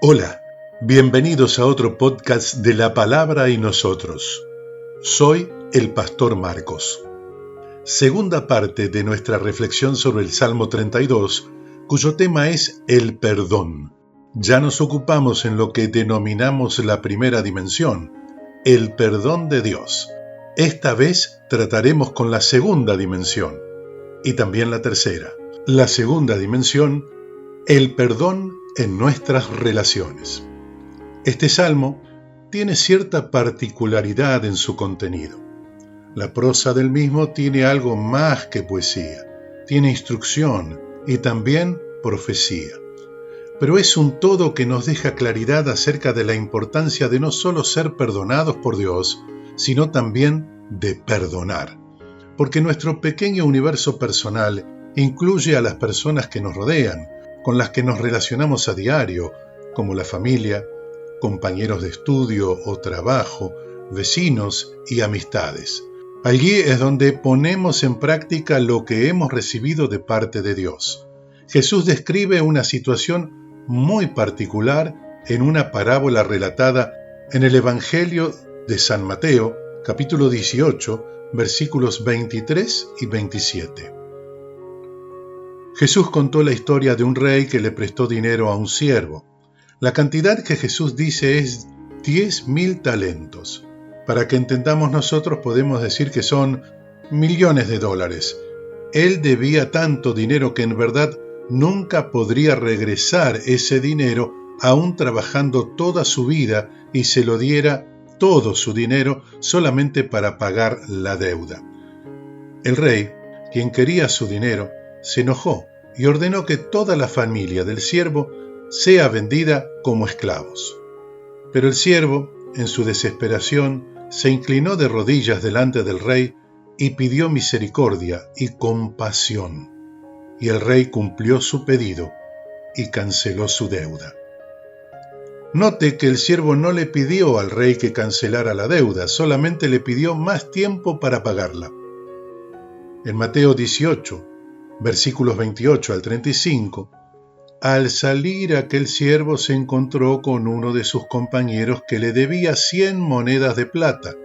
Hola, bienvenidos a otro podcast de La Palabra y Nosotros. Soy el Pastor Marcos. Segunda parte de nuestra reflexión sobre el Salmo 32, cuyo tema es el perdón. Ya nos ocupamos en lo que denominamos la primera dimensión, el perdón de Dios. Esta vez trataremos con la segunda dimensión y también la tercera. La segunda dimensión, el perdón en nuestras relaciones. Este salmo tiene cierta particularidad en su contenido. La prosa del mismo tiene algo más que poesía, tiene instrucción y también profecía. Pero es un todo que nos deja claridad acerca de la importancia de no solo ser perdonados por Dios, sino también de perdonar. Porque nuestro pequeño universo personal incluye a las personas que nos rodean, con las que nos relacionamos a diario, como la familia, compañeros de estudio o trabajo, vecinos y amistades. Allí es donde ponemos en práctica lo que hemos recibido de parte de Dios. Jesús describe una situación muy particular en una parábola relatada en el Evangelio de San Mateo, capítulo 18, versículos 23 y 27. Jesús contó la historia de un rey que le prestó dinero a un siervo. La cantidad que Jesús dice es 10.000 talentos. Para que entendamos nosotros podemos decir que son millones de dólares. Él debía tanto dinero que en verdad nunca podría regresar ese dinero aún trabajando toda su vida y se lo diera todo su dinero solamente para pagar la deuda. El rey, quien quería su dinero, se enojó y ordenó que toda la familia del siervo sea vendida como esclavos. Pero el siervo, en su desesperación, se inclinó de rodillas delante del rey y pidió misericordia y compasión. Y el rey cumplió su pedido y canceló su deuda. Note que el siervo no le pidió al rey que cancelara la deuda, solamente le pidió más tiempo para pagarla. En Mateo 18, versículos 28 al 35, al salir aquel siervo se encontró con uno de sus compañeros que le debía 100 monedas de plata.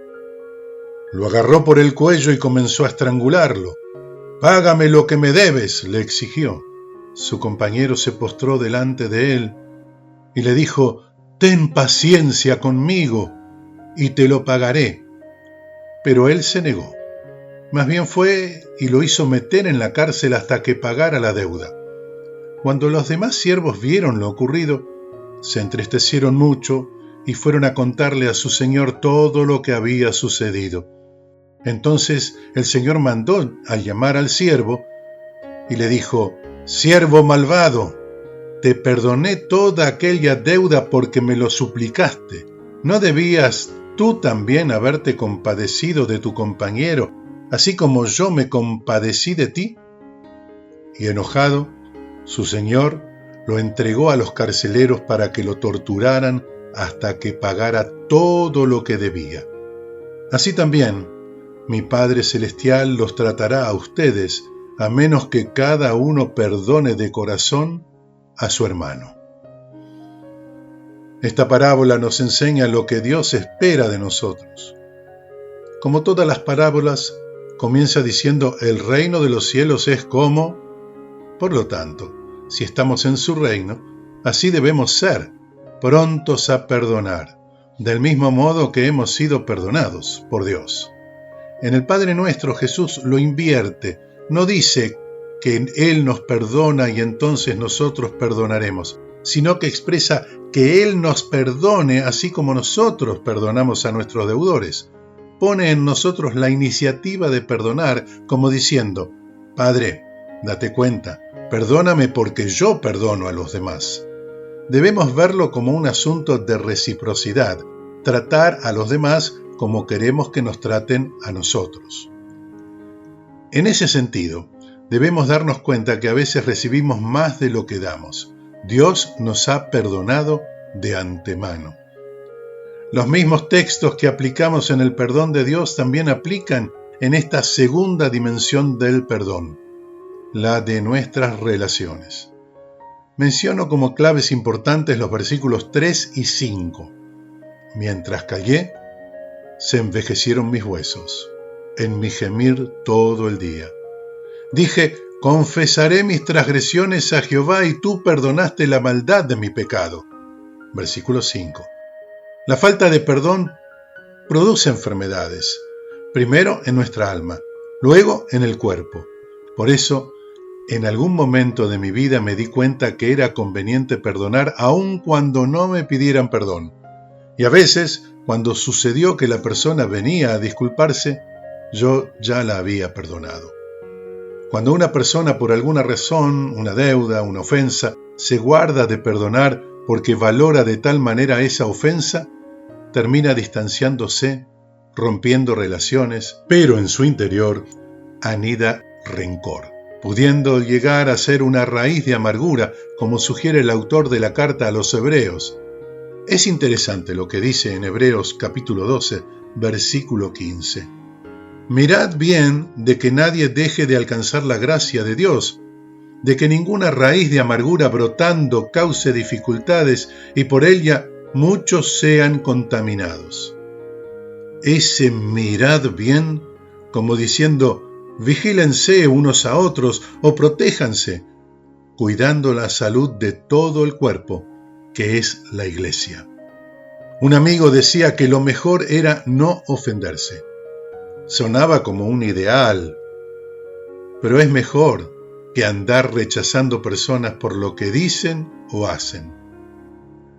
Lo agarró por el cuello y comenzó a estrangularlo. «Págame lo que me debes», le exigió. Su compañero se postró delante de él y le dijo: «Ten paciencia conmigo y te lo pagaré». Pero él se negó. Más bien fue y lo hizo meter en la cárcel hasta que pagara la deuda. Cuando los demás siervos vieron lo ocurrido, se entristecieron mucho y fueron a contarle a su señor todo lo que había sucedido. Entonces el señor mandó a llamar al siervo y le dijo: «Siervo malvado, te perdoné toda aquella deuda porque me lo suplicaste. ¿No debías tú también haberte compadecido de tu compañero, así como yo me compadecí de ti?» Y enojado, su señor lo entregó a los carceleros para que lo torturaran hasta que pagara todo lo que debía. Así también, mi Padre Celestial los tratará a ustedes, a menos que cada uno perdone de corazón a su hermano. Esta parábola nos enseña lo que Dios espera de nosotros. Como todas las parábolas, comienza diciendo: el reino de los cielos es como. Por lo tanto, si estamos en su reino, así debemos ser, prontos a perdonar, del mismo modo que hemos sido perdonados por Dios. En el Padre Nuestro Jesús lo invierte, no dice que Él nos perdona y entonces nosotros perdonaremos, sino que expresa que Él nos perdone así como nosotros perdonamos a nuestros deudores. Pone en nosotros la iniciativa de perdonar, como diciendo: Padre, date cuenta, perdóname porque yo perdono a los demás. Debemos verlo como un asunto de reciprocidad, tratar a los demás como queremos que nos traten a nosotros. En ese sentido, debemos darnos cuenta que a veces recibimos más de lo que damos. Dios nos ha perdonado de antemano. Los mismos textos que aplicamos en el perdón de Dios también aplican en esta segunda dimensión del perdón, la de nuestras relaciones. menciono como claves importantes los versículos 3 y 5. Mientras callé, se envejecieron mis huesos, en mi gemir todo el día. Dije, confesaré mis transgresiones a Jehová y tú perdonaste la maldad de mi pecado. Versículo 5. La falta de perdón produce enfermedades, primero en nuestra alma, luego en el cuerpo. Por eso, en algún momento de mi vida me di cuenta que era conveniente perdonar aun cuando no me pidieran perdón. Y a veces, cuando sucedió que la persona venía a disculparse, yo ya la había perdonado. Cuando una persona por alguna razón, una deuda, una ofensa, se guarda de perdonar porque valora de tal manera esa ofensa, termina distanciándose, rompiendo relaciones, pero en su interior anida rencor, pudiendo llegar a ser una raíz de amargura, como sugiere el autor de la carta a los Hebreos. Es interesante lo que dice en Hebreos capítulo 12, versículo 15. Mirad bien de que nadie deje de alcanzar la gracia de Dios, de que ninguna raíz de amargura brotando cause dificultades y por ella muchos sean contaminados. Ese mirad bien, como diciendo, vigílense unos a otros o protéjanse, cuidando la salud de todo el cuerpo, que es la iglesia. Un amigo decía que lo mejor era no ofenderse. Sonaba como un ideal, pero es mejor que andar rechazando personas por lo que dicen o hacen.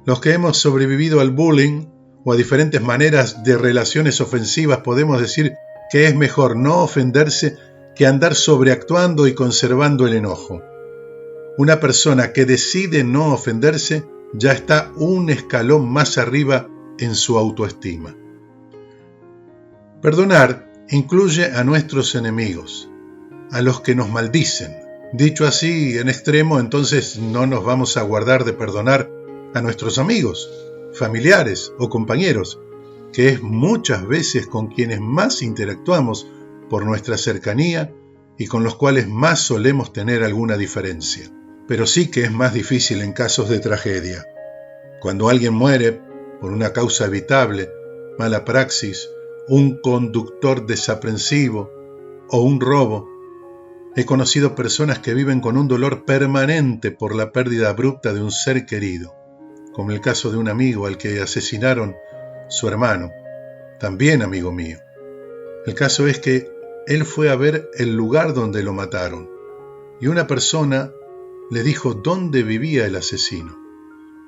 Los que hemos sobrevivido al bullying o a diferentes maneras de relaciones ofensivas podemos decir que es mejor no ofenderse que andar sobreactuando y conservando el enojo. Una persona que decide no ofenderse ya está un escalón más arriba en su autoestima. Perdonar incluye a nuestros enemigos, a los que nos maldicen. Dicho así en extremo, entonces no nos vamos a guardar de perdonar a nuestros amigos, familiares o compañeros, que es muchas veces con quienes más interactuamos por nuestra cercanía y con los cuales más solemos tener alguna diferencia. Pero sí que es más difícil en casos de tragedia. Cuando alguien muere por una causa evitable, mala praxis, un conductor desaprensivo o un robo, he conocido personas que viven con un dolor permanente por la pérdida abrupta de un ser querido, como el caso de un amigo al que asesinaron su hermano, también amigo mío. El caso es que él fue a ver el lugar donde lo mataron y una persona le dijo dónde vivía el asesino.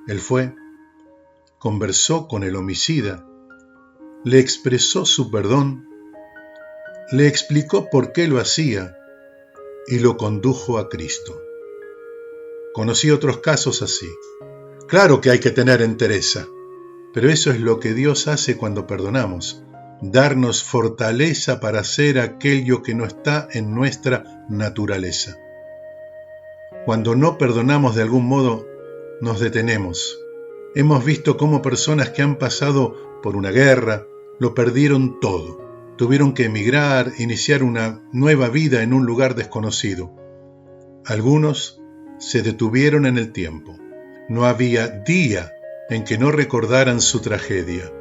Él fue, conversó con el homicida, le expresó su perdón, le explicó por qué lo hacía y lo condujo a Cristo. Conocí otros casos así. Claro que hay que tener entereza, pero eso es lo que Dios hace cuando perdonamos, darnos fortaleza para hacer aquello que no está en nuestra naturaleza. Cuando no perdonamos de algún modo, nos detenemos. Hemos visto cómo personas que han pasado por una guerra lo perdieron todo. Tuvieron que emigrar, iniciar una nueva vida en un lugar desconocido. Algunos se detuvieron en el tiempo. No había día en que no recordaran su tragedia.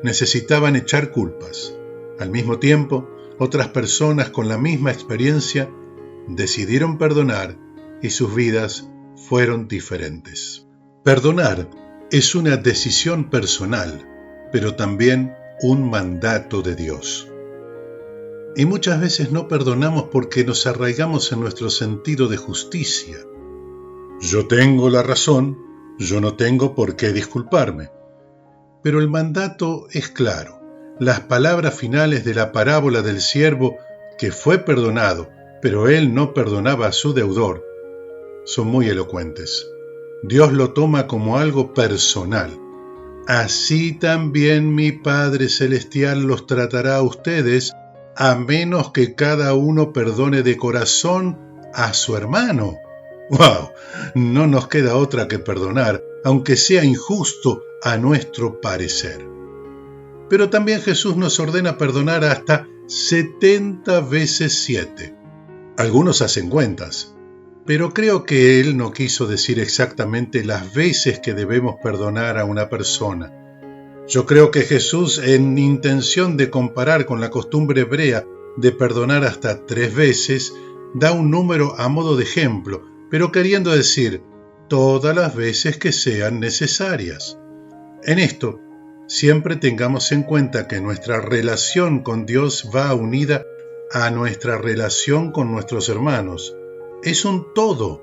Necesitaban echar culpas. Al mismo tiempo, otras personas con la misma experiencia decidieron perdonar y sus vidas fueron diferentes. Perdonar es una decisión personal, pero también un mandato de Dios. Y muchas veces no perdonamos porque nos arraigamos en nuestro sentido de justicia. Yo tengo la razón, yo no tengo por qué disculparme. Pero el mandato es claro. Las palabras finales de la parábola del siervo que fue perdonado, pero él no perdonaba a su deudor, son muy elocuentes. Dios lo toma como algo personal. Así también mi Padre Celestial los tratará a ustedes, a menos que cada uno perdone de corazón a su hermano. ¡Wow! No nos queda otra que perdonar, aunque sea injusto a nuestro parecer. Pero también Jesús nos ordena perdonar hasta 70 veces 7. Algunos hacen cuentas. Pero creo que él no quiso decir exactamente las veces que debemos perdonar a una persona. Yo creo que Jesús, en intención de comparar con la costumbre hebrea de perdonar hasta 3 veces, da un número a modo de ejemplo, pero queriendo decir todas las veces que sean necesarias. En esto, siempre tengamos en cuenta que nuestra relación con Dios va unida a nuestra relación con nuestros hermanos. Es un todo.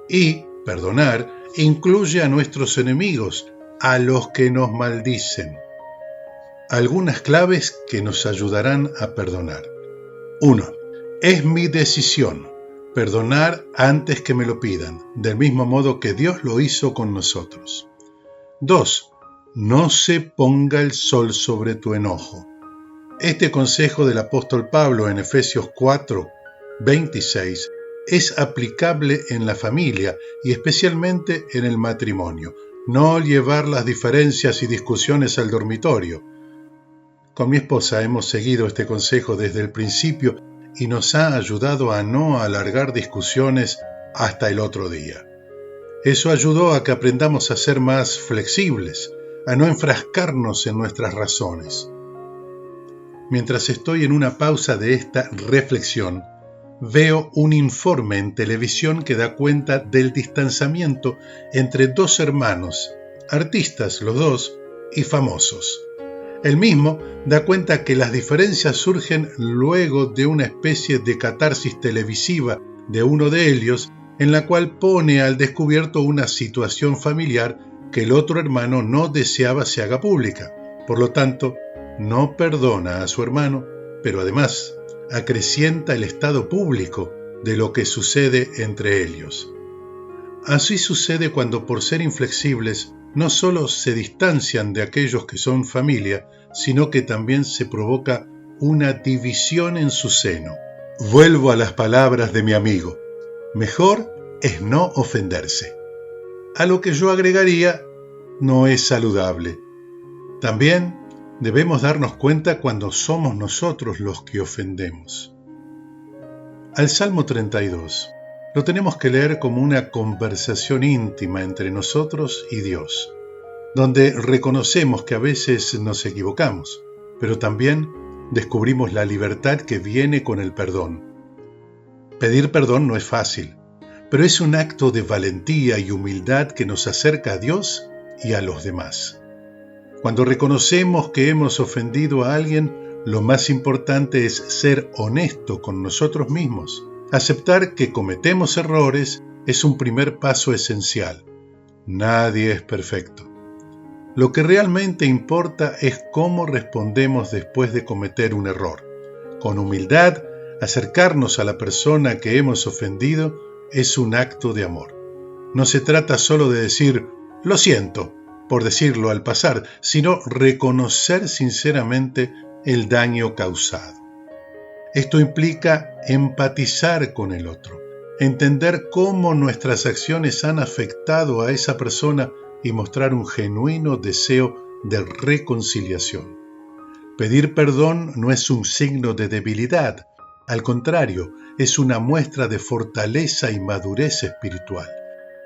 Y perdonar incluye a nuestros enemigos, a los que nos maldicen. Algunas claves que nos ayudarán a perdonar. 1. Es mi decisión perdonar antes que me lo pidan, del mismo modo que Dios lo hizo con nosotros. 2. No se ponga el sol sobre tu enojo. Este consejo del apóstol Pablo en Efesios 4, 26 es aplicable en la familia y especialmente en el matrimonio. No llevar las diferencias y discusiones al dormitorio. Con mi esposa hemos seguido este consejo desde el principio y nos ha ayudado a no alargar discusiones hasta el otro día. Eso ayudó a que aprendamos a ser más flexibles, a no enfrascarnos en nuestras razones. Mientras estoy en una pausa de esta reflexión, veo un informe en televisión que da cuenta del distanciamiento entre 2 hermanos, artistas los dos y famosos. El mismo da cuenta que las diferencias surgen luego de una especie de catarsis televisiva de uno de ellos, en la cual pone al descubierto una situación familiar que el otro hermano no deseaba se haga pública. Por lo tanto, no perdona a su hermano, pero además acrecienta el estado público de lo que sucede entre ellos. Así sucede cuando, por ser inflexibles, no solo se distancian de aquellos que son familia, sino que también se provoca una división en su seno. Vuelvo a las palabras de mi amigo: mejor es no ofenderse. A lo que yo agregaría, no es saludable. También debemos darnos cuenta cuando somos nosotros los que ofendemos. Al Salmo 32 lo tenemos que leer como una conversación íntima entre nosotros y Dios, donde reconocemos que a veces nos equivocamos, pero también descubrimos la libertad que viene con el perdón. Pedir perdón no es fácil, pero es un acto de valentía y humildad que nos acerca a Dios y a los demás. Cuando reconocemos que hemos ofendido a alguien, lo más importante es ser honesto con nosotros mismos. Aceptar que cometemos errores es un primer paso esencial. Nadie es perfecto. Lo que realmente importa es cómo respondemos después de cometer un error. Con humildad, acercarnos a la persona que hemos ofendido es un acto de amor. No se trata solo de decir «lo siento», por decirlo al pasar, sino reconocer sinceramente el daño causado. Esto implica empatizar con el otro, entender cómo nuestras acciones han afectado a esa persona y mostrar un genuino deseo de reconciliación. Pedir perdón no es un signo de debilidad, al contrario, es una muestra de fortaleza y madurez espiritual.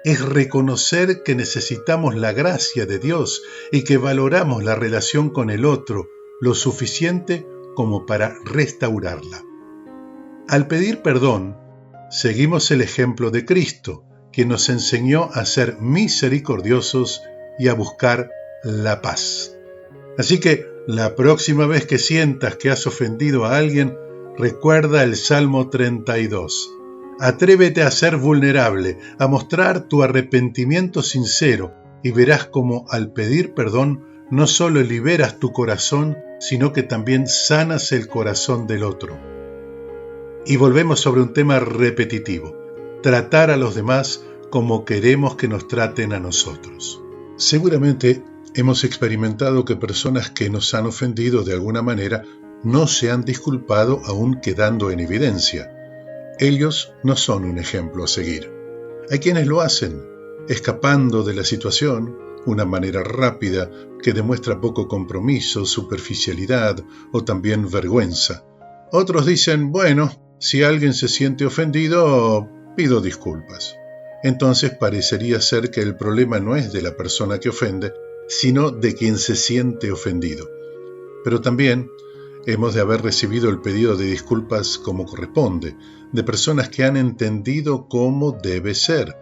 Es reconocer que necesitamos la gracia de Dios y que valoramos la relación con el otro lo suficiente como para restaurarla. Al pedir perdón, seguimos el ejemplo de Cristo, quien nos enseñó a ser misericordiosos y a buscar la paz. Así que la próxima vez que sientas que has ofendido a alguien, recuerda el Salmo 32. Atrévete a ser vulnerable, a mostrar tu arrepentimiento sincero y verás cómo al pedir perdón no solo liberas tu corazón, sino que también sanas el corazón del otro. Y volvemos sobre un tema repetitivo: tratar a los demás como queremos que nos traten a nosotros. Seguramente hemos experimentado que personas que nos han ofendido de alguna manera no se han disculpado aún quedando en evidencia. Ellos no son un ejemplo a seguir. Hay quienes lo hacen, escapando de la situación, una manera rápida que demuestra poco compromiso, superficialidad o también vergüenza. Otros dicen, bueno, si alguien se siente ofendido, pido disculpas. Entonces parecería ser que el problema no es de la persona que ofende, sino de quien se siente ofendido. Pero también hemos de haber recibido el pedido de disculpas como corresponde, de personas que han entendido cómo debe ser.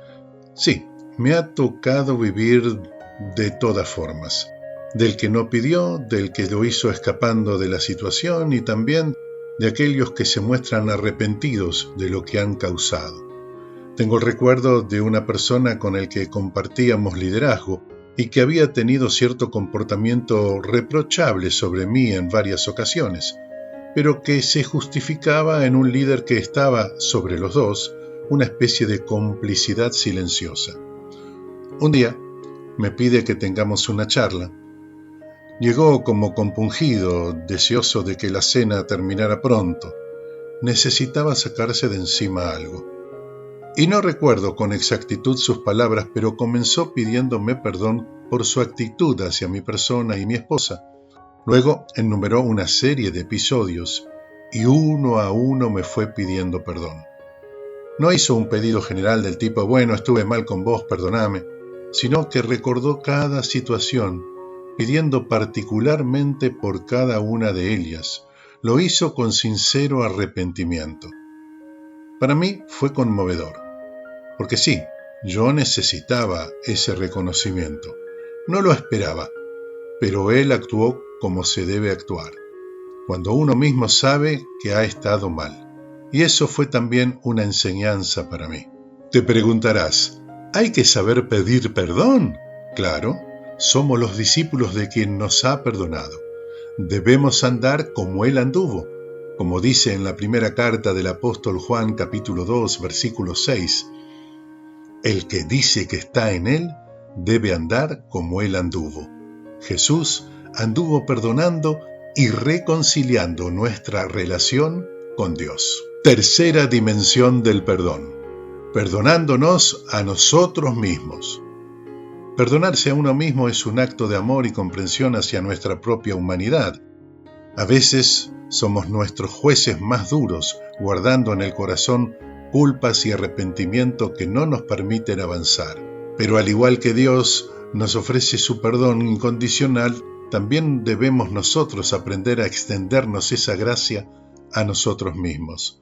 Sí, me ha tocado vivir de todas formas, del que no pidió, del que lo hizo escapando de la situación y también de aquellos que se muestran arrepentidos de lo que han causado. Tengo el recuerdo de una persona con el que compartíamos liderazgo y que había tenido cierto comportamiento reprochable sobre mí en varias ocasiones, pero que se justificaba en un líder que estaba, sobre los dos, una especie de complicidad silenciosa. Un día me pide que tengamos una charla. Llegó como compungido, deseoso de que la cena terminara pronto. Necesitaba sacarse de encima algo. Y no recuerdo con exactitud sus palabras, pero comenzó pidiéndome perdón por su actitud hacia mi persona y mi esposa. Luego enumeró una serie de episodios y uno a uno me fue pidiendo perdón. No hizo un pedido general del tipo, bueno, estuve mal con vos, perdoname, sino que recordó cada situación, pidiendo particularmente por cada una de ellas. Lo hizo con sincero arrepentimiento. Para mí fue conmovedor. Porque sí, yo necesitaba ese reconocimiento. No lo esperaba, pero él actuó como se debe actuar, cuando uno mismo sabe que ha estado mal. Y eso fue también una enseñanza para mí. Te preguntarás, ¿hay que saber pedir perdón? Claro, somos los discípulos de quien nos ha perdonado. Debemos andar como él anduvo, como dice en la primera carta del apóstol Juan capítulo 2, versículo 6. El que dice que está en él, debe andar como él anduvo. Jesús anduvo perdonando y reconciliando nuestra relación con Dios. Tercera dimensión del perdón. Perdonándonos a nosotros mismos. Perdonarse a uno mismo es un acto de amor y comprensión hacia nuestra propia humanidad. A veces somos nuestros jueces más duros, guardando en el corazón culpas y arrepentimiento que no nos permiten avanzar. Pero al igual que Dios nos ofrece su perdón incondicional, también debemos nosotros aprender a extendernos esa gracia a nosotros mismos.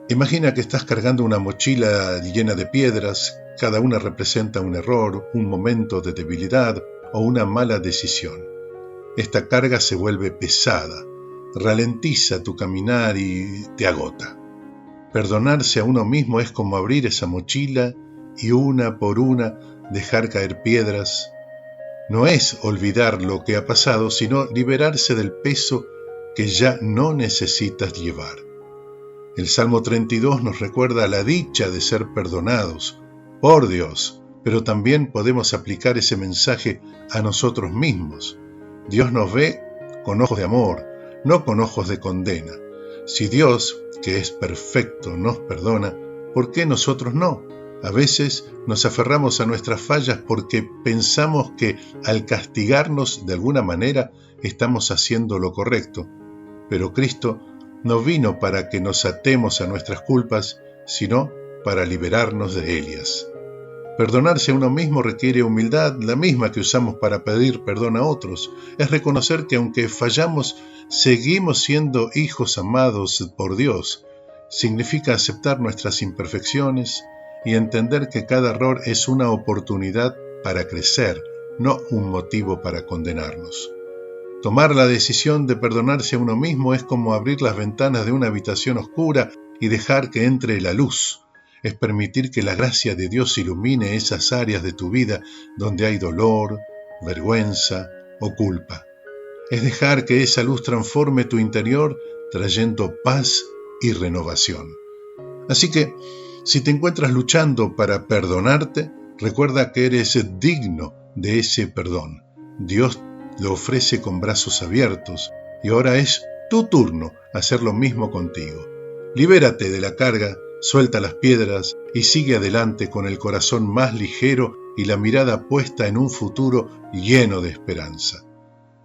Imagina que estás cargando una mochila llena de piedras, cada una representa un error, un momento de debilidad o una mala decisión. Esta carga se vuelve pesada, ralentiza tu caminar y te agota. Perdonarse a uno mismo es como abrir esa mochila y una por una dejar caer piedras. No es olvidar lo que ha pasado, sino liberarse del peso que ya no necesitas llevar. El Salmo 32 nos recuerda la dicha de ser perdonados por Dios, pero también podemos aplicar ese mensaje a nosotros mismos. Dios nos ve con ojos de amor, no con ojos de condena. Si Dios, que es perfecto, nos perdona, ¿por qué nosotros no? A veces nos aferramos a nuestras fallas porque pensamos que al castigarnos de alguna manera estamos haciendo lo correcto. Pero Cristo no vino para que nos atemos a nuestras culpas, sino para liberarnos de ellas. Perdonarse a uno mismo requiere humildad, la misma que usamos para pedir perdón a otros. Es reconocer que aunque fallamos, seguimos siendo hijos amados por Dios. Significa aceptar nuestras imperfecciones y entender que cada error es una oportunidad para crecer, no un motivo para condenarnos. Tomar la decisión de perdonarse a uno mismo es como abrir las ventanas de una habitación oscura y dejar que entre la luz. Es permitir que la gracia de Dios ilumine esas áreas de tu vida donde hay dolor, vergüenza o culpa. Es dejar que esa luz transforme tu interior trayendo paz y renovación. Así que, si te encuentras luchando para perdonarte, recuerda que eres digno de ese perdón. Dios lo ofrece con brazos abiertos y ahora es tu turno hacer lo mismo contigo. Libérate de la carga, suelta las piedras y sigue adelante con el corazón más ligero y la mirada puesta en un futuro lleno de esperanza.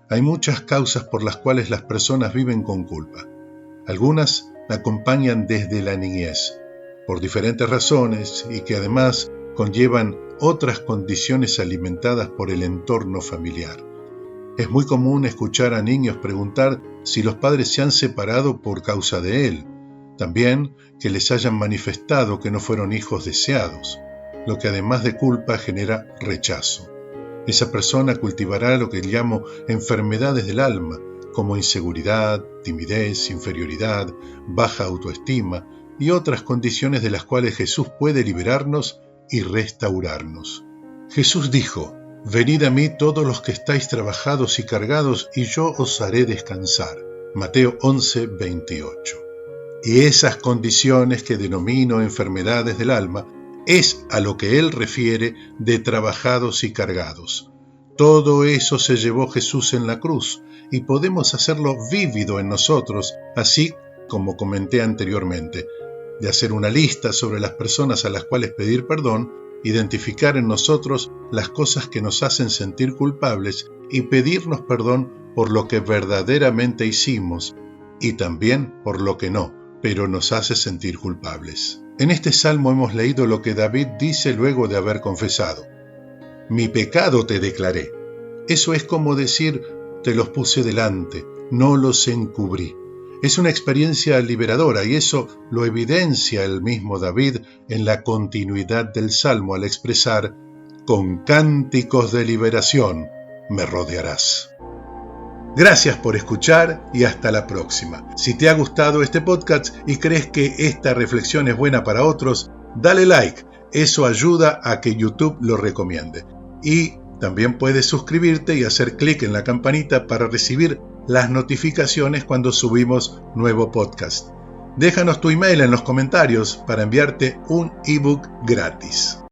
Hay muchas causas por las cuales las personas viven con culpa. Algunas la acompañan desde la niñez. por diferentes razones y que además conllevan otras condiciones alimentadas por el entorno familiar. Es muy común escuchar a niños preguntar si los padres se han separado por causa de él. También que les hayan manifestado que no fueron hijos deseados, lo que además de culpa genera rechazo. Esa persona cultivará lo que llamo enfermedades del alma, como inseguridad, timidez, inferioridad, baja autoestima y otras condiciones de las cuales Jesús puede liberarnos y restaurarnos. Jesús dijo: «Venid a mí todos los que estáis trabajados y cargados, y yo os haré descansar». Mateo 11:28. Y esas condiciones que denomino enfermedades del alma es a lo que él refiere de trabajados y cargados. Todo eso se llevó Jesús en la cruz y podemos hacerlo vívido en nosotros, así como comenté anteriormente, de hacer una lista sobre las personas a las cuales pedir perdón, identificar en nosotros las cosas que nos hacen sentir culpables y pedirnos perdón por lo que verdaderamente hicimos y también por lo que no, pero nos hace sentir culpables. En este salmo hemos leído lo que David dice luego de haber confesado: «Mi pecado te declaré». Eso es como decir: te los puse delante, no los encubrí. Es una experiencia liberadora y eso lo evidencia el mismo David en la continuidad del salmo al expresar: «Con cánticos de liberación me rodearás». Gracias por escuchar y hasta la próxima. Si te ha gustado este podcast y crees que esta reflexión es buena para otros, dale like. Eso ayuda a que YouTube lo recomiende. Y también puedes suscribirte y hacer clic en la campanita para recibir las notificaciones cuando subimos nuevo podcast. Déjanos tu email en los comentarios para enviarte un ebook gratis.